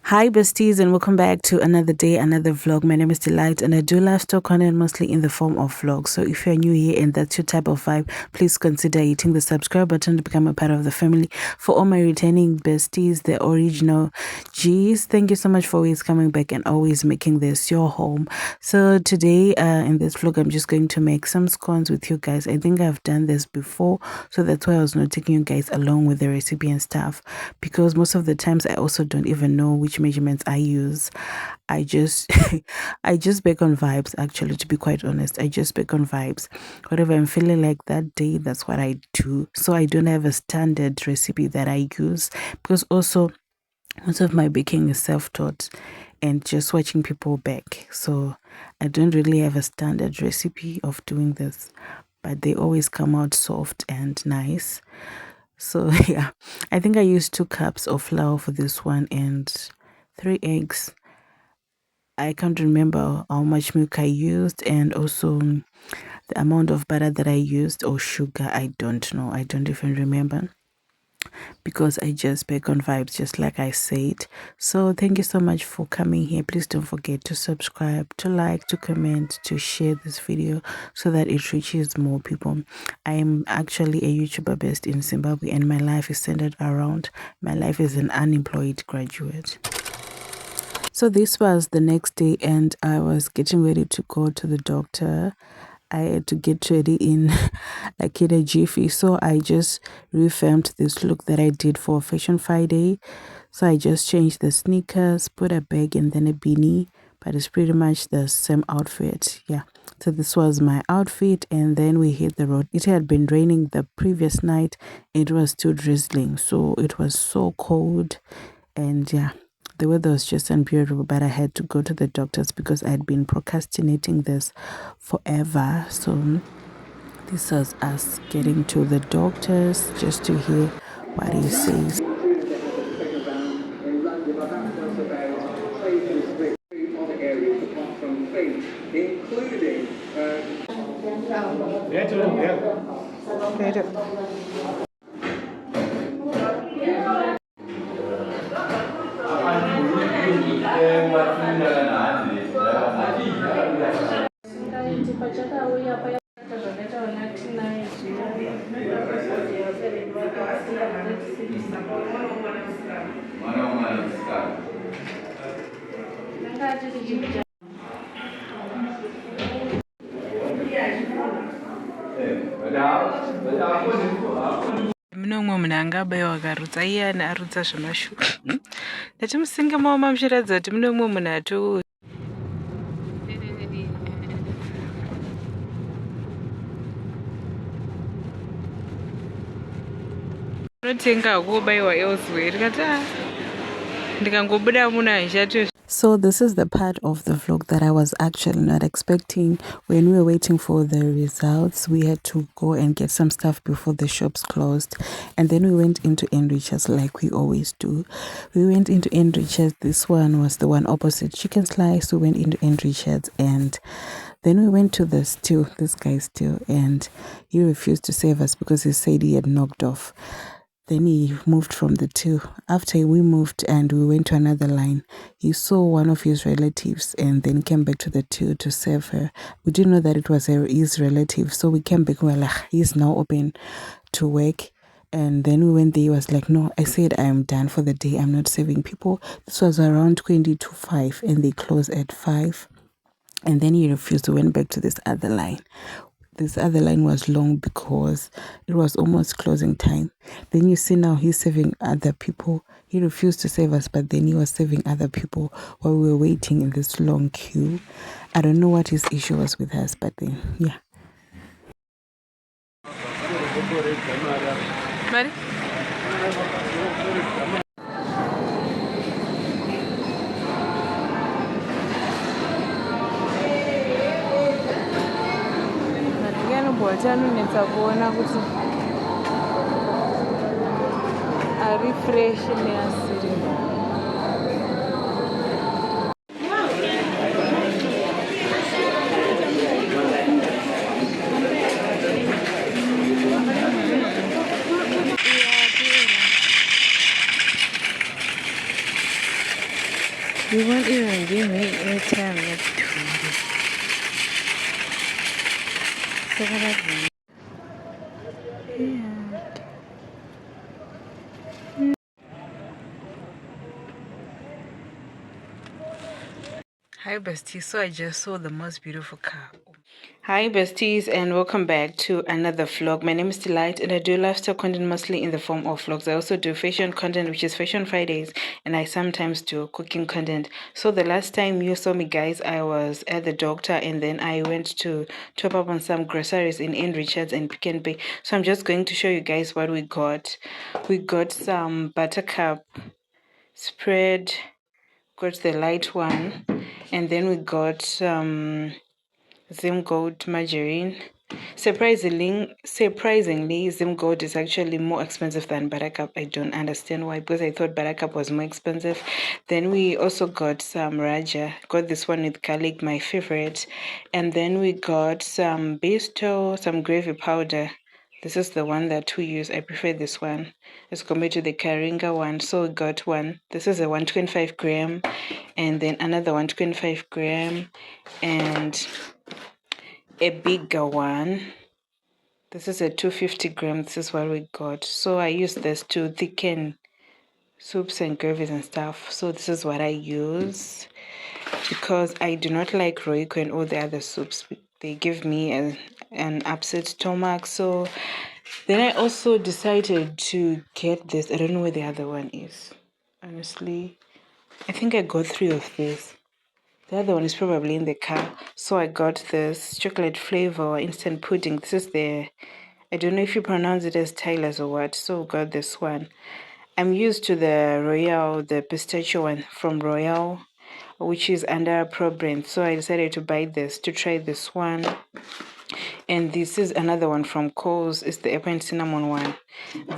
Hi besties, and welcome back to another day, another vlog. My name is Delight and I do lifestyle content mostly in the form of vlogs. So if you're new here and that's your type of vibe, please consider hitting the subscribe button to become a part of the family. For all my returning besties, the original G's, thank you so much for always coming back and always making this your home. So today in this vlog, I'm just going to make some scones with you guys. I think I've done this before, so that's why I was not taking you guys along with the recipe and stuff, because most of the times I also don't even know which measurements I use. I just I just bake on vibes, actually, to be quite honest. I just bake on vibes. Whatever I'm feeling like that day, that's what I do. So I don't have a standard recipe that I use, because also most of my baking is self-taught and just watching people bake. So I don't really have a standard recipe of doing this, but they always come out soft and nice. So yeah, I think I used 2 cups of flour for this one and 3 eggs. I can't remember how much milk I used, and also the amount of butter that I used, or sugar. I don't know. I don't even remember, because I just bake on vibes, just like I said. So thank you so much for coming here. Please don't forget to subscribe, to like, to comment, to share this video so that it reaches more people. I am actually a YouTuber based in Zimbabwe, and my life is centered around my life as an unemployed graduate. So this was the next day and I was getting ready to go to the doctor. I had to get ready in like in a jiffy. So I just revamped this look that I did for Fashion Friday. So I just changed the sneakers, put a bag and then a beanie, but it's pretty much the same outfit. Yeah. So this was my outfit, and then we hit the road. It had been raining the previous night. It was still drizzling. So it was so cold, and yeah, the weather was just unbearable, but I had to go to the doctors because I had been procrastinating this forever. So this was us getting to the doctors just to hear what he says. Munomwe munhu angabayiwa akarutsa iyani arutsa zvemashuka ndatimusinge mawo mamuchiratidza kuti munomwe munhu atu unotenga kubayiwa elsewhere kati ndikangobuda munhu handichati. So this is the part of the vlog that I was actually not expecting. When we were waiting for the results, we had to go and get some stuff before the shops closed. And then we went into Enrich's like we always do. We went into Enrich's. This one was the one opposite Chicken Slice. We went into Enrich's, and then we went to the stew, this guy's stew, and he refused to save us because he said he had knocked off. Then he moved from the two. After we moved and we went to another line, he saw one of his relatives and then came back to the two to save her. We didn't know that it was his relative, so we came back. We were like, he's now open to work. And then we went there. He was like, no, I said I am done for the day. I'm not saving people. This was around 20 to 5 and they closed at 5. And then he refused. We went back to this other line. This other line was long because it was almost closing time. Then you see now he's saving other people. He refused to save us, but then he was saving other people while we were waiting in this long queue. I don't know what his issue was with us, but then, yeah. Ready? Anonetsa kuona kuti ari fresh neasiri. You won't even give me airtime next week. So what yeah. Hi besties, so I just saw the most beautiful car. Hi besties and welcome back to another vlog. My name is Delight and I do lifestyle content mostly in the form of vlogs. I also do fashion content, which is Fashion Fridays, and I sometimes do cooking content. So the last time you saw me guys, I was at the doctor and then I went to top up on some groceries in Richards and Pick n Pay. So I'm just going to show you guys what we got. We got some buttercup spread, got the light one, and then we got some Zim Gold margarine. Surprisingly, Zim Gold is actually more expensive than Buttercup. I don't understand why, because I thought Buttercup was more expensive. Then we also got some Raja. Got this one with garlic, my favorite. And then we got some Besto, some gravy powder. This is the one that we use. I prefer this one as compared to the Karinga one. So we got one. This is a 125 gram, and then another 125 gram, and a bigger one. This is a 250 gram. This is what we got. So I use this to thicken soups and gravies and stuff. So this is what I use because I do not like Royco and all the other soups. They give me an upset stomach. So then I also decided to get this. I don't know where the other one is. Honestly, I think I got 3 of this. The other one is probably in the car. So I got this chocolate flavor instant pudding. This is I don't know if you pronounce it as Tyler's or what. So got this one. I'm used to the Royal, the pistachio one from Royal, which is under Pro brand. So I decided to buy this to try this one. And this is another one from Coles. It's the apple and cinnamon one.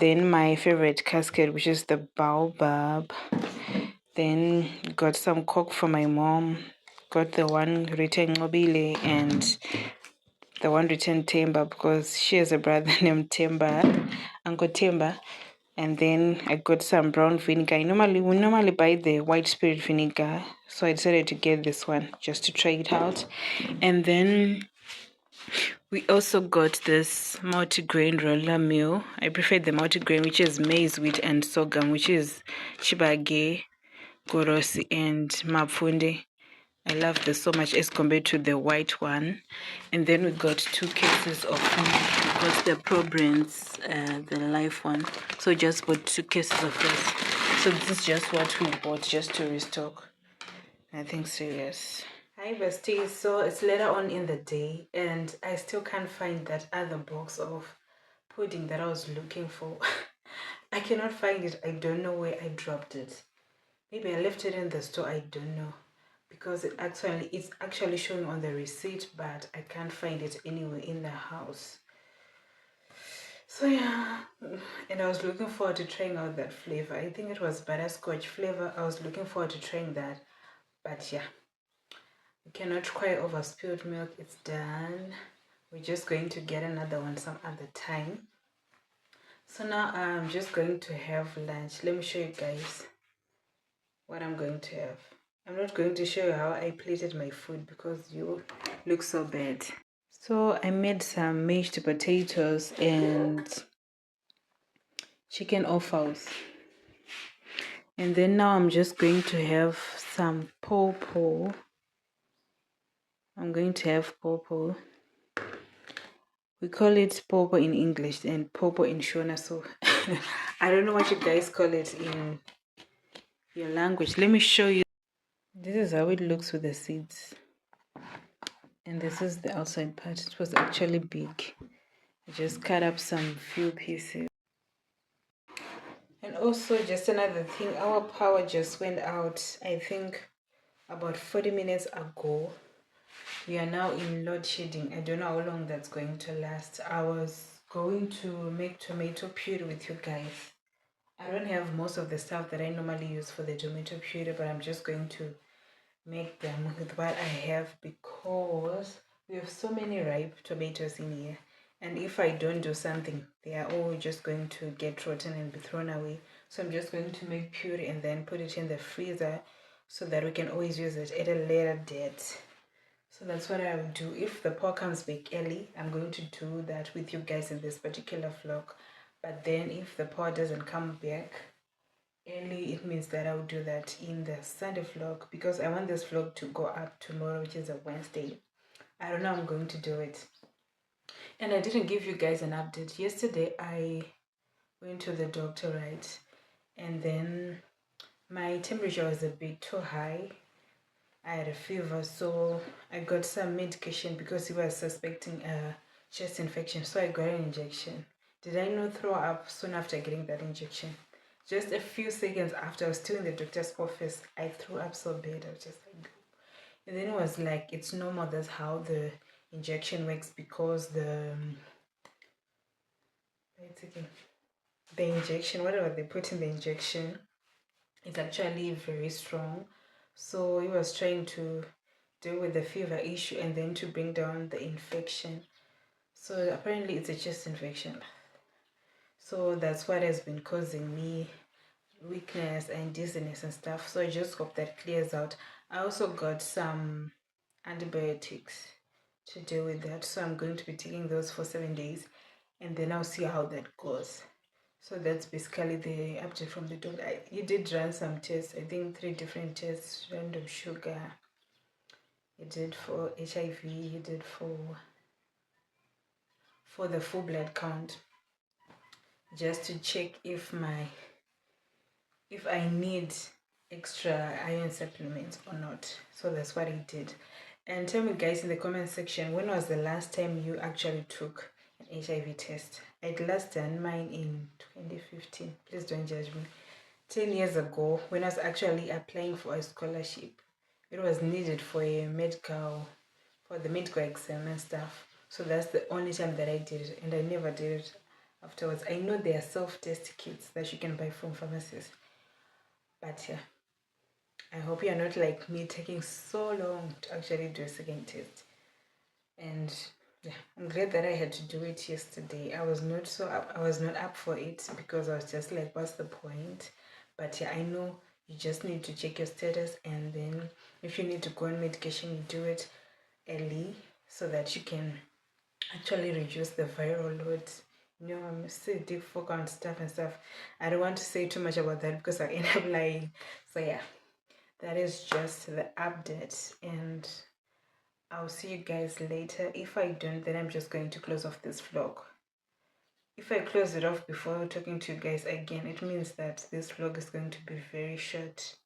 Then my favorite casket, which is the baobab. Then got some Coke for my mom. Got the one written Mobile and the one written Timber because she has a brother named Timber, Uncle Timber. And then I got some brown vinegar. We normally buy the white spirit vinegar, so I decided to get this one just to try it out. And then we also got this multi-grain roller meal. I prefer the multi-grain, which is maize, wheat, and sorghum, which is chibage, gorosi, and mapfunde. I love this so much as compared to the white one. And then we got 2 cases of food. We got the Pro brands, the life one. So just bought 2 cases of this. So this is just what we bought just to restock. Nothing serious. Hi besties. So it's later on in the day and I still can't find that other box of pudding that I was looking for. I cannot find it. I don't know where I dropped it. Maybe I left it in the store. I don't know. Because it's actually showing on the receipt, but I can't find it anywhere in the house. So yeah, and I was looking forward to trying out that flavor. I think it was butterscotch flavor. I was looking forward to trying that, but yeah, we cannot cry over spilled milk. It's done. We're just going to get another one some other time. So now I'm just going to have lunch. Let me show you guys what I'm going to have. I'm not going to show you how I plated my food because you look so bad. So I made some mashed potatoes and chicken offals. And then now I'm just going to have some pawpaw. I'm going to have pawpaw. We call it pawpaw in English and pawpaw in Shona. So I don't know what you guys call it in your language. Let me show you. This is how it looks with the seeds. And this is the outside part. It was actually big. I just cut up some few pieces. And also just another thing, our power just went out, I think about 40 minutes ago. We are now in load shedding. I don't know how long that's going to last. I was going to make tomato puree with you guys. I don't have most of the stuff that I normally use for the tomato puree, but I'm just going to make them with what I have because we have so many ripe tomatoes in here, and if I don't do something they are all just going to get rotten and be thrown away. So I'm just going to make puree and then put it in the freezer so that we can always use it at a later date. So that's what I will do. If the pour comes back early, I'm going to do that with you guys in this particular vlog. But then if the pour doesn't come back early, it means that I will do that in the Sunday vlog, because I want this vlog to go up tomorrow, which is a Wednesday. I don't know how I'm going to do it. And I didn't give you guys an update. Yesterday I went to the doctor, right? And then my temperature was a bit too high. I had a fever, so I got some medication because he was suspecting a chest infection. So I got an injection. Did I not throw up soon after getting that injection? Just a few seconds after, I was still in the doctor's office, I threw up so bad. I was just like, and then it was like, it's normal. That's how the injection works, because the injection, whatever they put in the injection, it's actually very strong. So he was trying to deal with the fever issue and then to bring down the infection. So apparently it's a chest infection. So that's what has been causing me weakness and dizziness and stuff. So I just hope that clears out. I also got some antibiotics to deal with that. So I'm going to be taking those for 7 days, and then I'll see how that goes. So that's basically the update from the doctor. He did run some tests, I think 3 different tests: random sugar, he did for HIV, he did for the full blood count, just to check if I need extra iron supplements or not. So that's what he did. And tell me guys in the comment section, when was the last time you actually took an HIV test? I'd last done mine in 2015. Please don't judge me. 10 years ago, when I was actually applying for a scholarship, it was needed for the medical exam and stuff. So that's the only time that I did it, and I never did it afterwards. I know there are self-test kits that you can buy from pharmacies, but yeah, I hope you're not like me, taking so long to actually do a second test. And yeah, I'm glad that I had to do it yesterday. I was not up for it, because I was just like, what's the point? But yeah, I know you just need to check your status, and then if you need to go on medication, you do it early so that you can actually reduce the viral load. You know, I'm still deep focus on stuff and stuff. I don't want to say too much about that because I end up lying. So yeah, that is just the update, and I'll see you guys later. If I don't, then I'm just going to close off this vlog. If I close it off before talking to you guys again, it means that this vlog is going to be very short,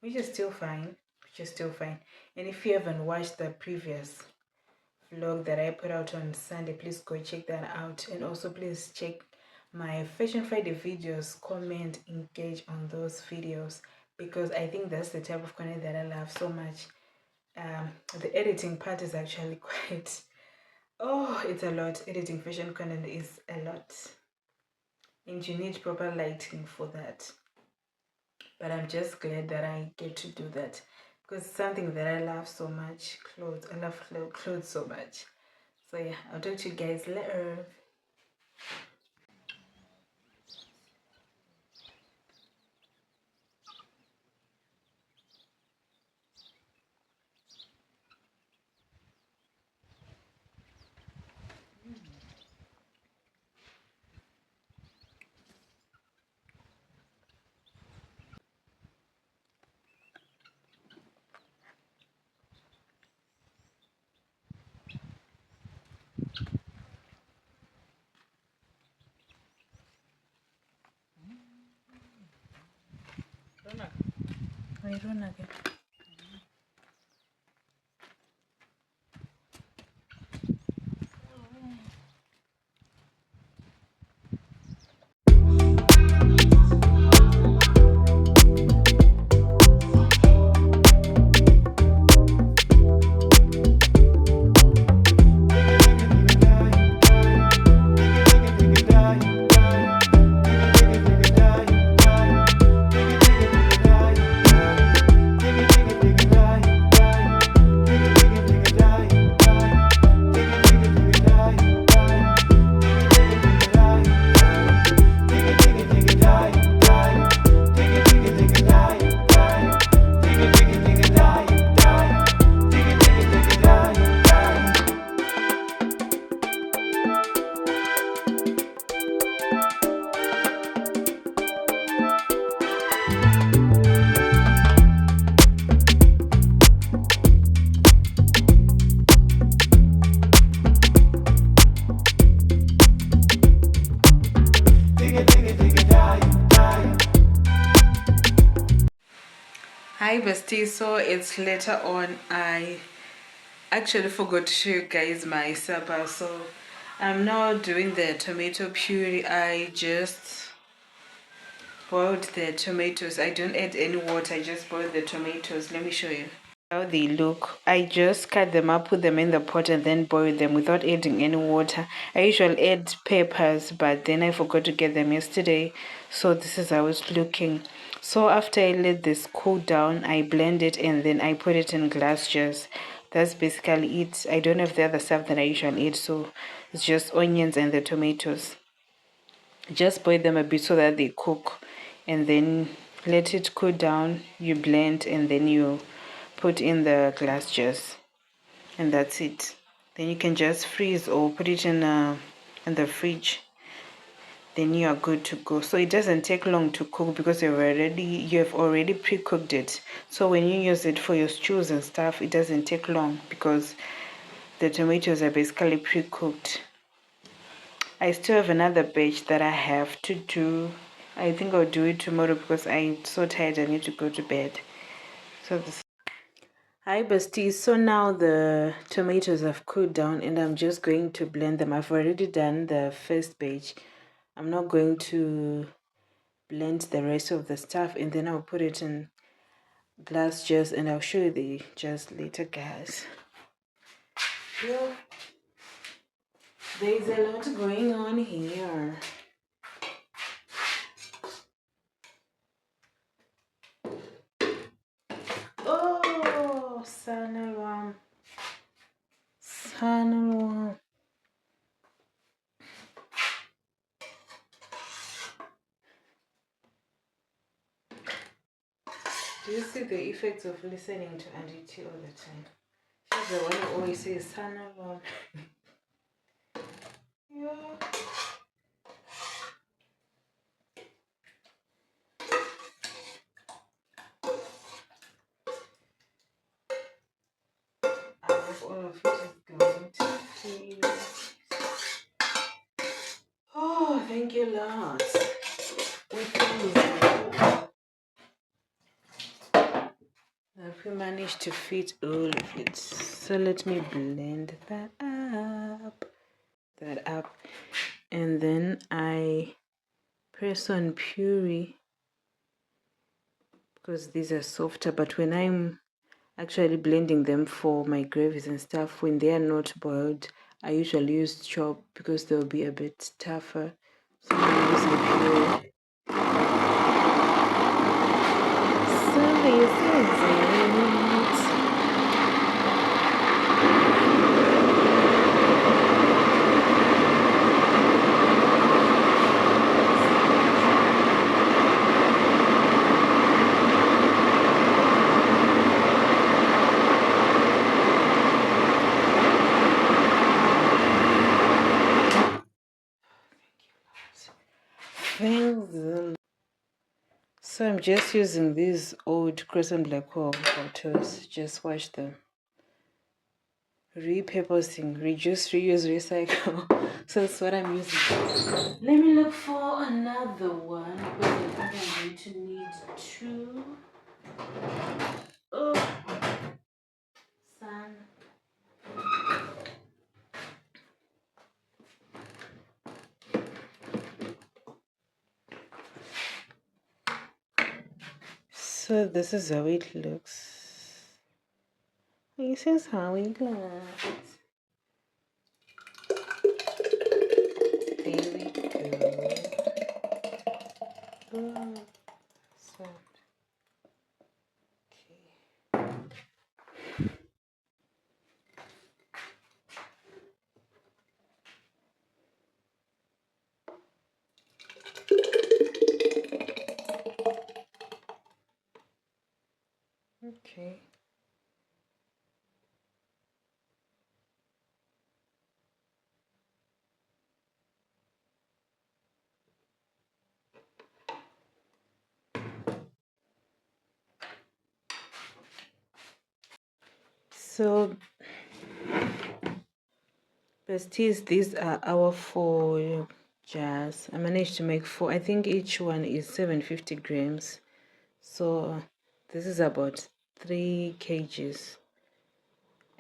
which is still fine. And if you haven't watched the previous vlog that I put out on Sunday, please go check that out. And also please check my Fashion Friday videos, comment, engage on those videos, because I think that's the type of content that I love so much. The editing part is actually quite, it's a lot. Editing fashion content is a lot, and you need proper lighting for that. But I'm just glad that I get to do that, because it's something that I love so much. Clothes, I love clothes so much. So yeah, I'll talk to you guys later. Ronak. Hi besties, so it's later on. I actually forgot to show you guys my supper, so I'm now doing the tomato puree. I just boiled the tomatoes. I don't add any water, I just boiled the tomatoes. Let me show you how they look. I just cut them up, put them in the pot, and then boil them without adding any water. I usually add peppers, but then I forgot to get them yesterday, so this is how it's looking. So after I let this cool down, I blend it and then I put it in glass jars. That's basically it. I don't have the other stuff that I usually eat, so it's just onions and the tomatoes. Just boil them a bit so that they cook, and then let it cool down. You blend and then you put in the glass jars, and that's it. Then you can just freeze or put it in the fridge. Then you are good to go. So it doesn't take long to cook because you have already pre-cooked it. So when you use it for your stews and stuff, it doesn't take long because the tomatoes are basically pre-cooked. I still have another batch that I have to do. I think I'll do it tomorrow because I'm so tired. I need to go to bed. So this. Hi besties, so now the tomatoes have cooled down and I'm just going to blend them. I've already done the first batch. I'm not going to blend the rest of the stuff, and then I'll put it in glass jars and I'll show you the jars later, guys. Yeah, there's a lot going on here. Oh, Sanalwam. Sanalwam. Do you see the effects of listening to Auntie T all the time? She's the one who always says, Sanalwam. Yeah. I hope all of it is going to feed. Oh, thank you, Lord. If we managed to fit all of it, so let me blend that up, and then I press on Puree because these are softer. But when I'm actually blending them for my gravies and stuff, when they are not boiled, I usually use chop because they'll be a bit tougher. So I'm using Puree. So this is it. So I'm just using these old Crescent Black Hole bottles. Just wash them. Repurposing, reduce, reuse, recycle. So that's what I'm using. Let me look for another one because I think I'm going to need two. Oh, sun. So this is how it looks. This is how it looks. There we go. Oh, so, okay. So, besties, these are our 4 jars. I managed to make 4. I think each one is 750 grams. So this is about 3 kgs.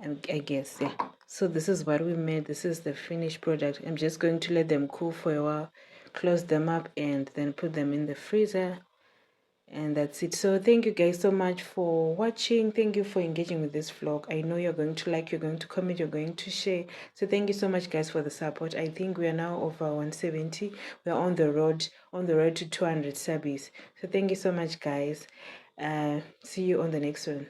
I guess, yeah. So this is what we made. This is the finished product. I'm just going to let them cool for a while, close them up, and then put them in the freezer. And that's it. So thank you guys so much for watching. Thank you for engaging with this vlog. I know you're going to like, you're going to comment, you're going to share. So thank you so much guys for the support. I think we are now over 170. We're on the road to 200 subbies. So thank you so much guys. See you on the next one.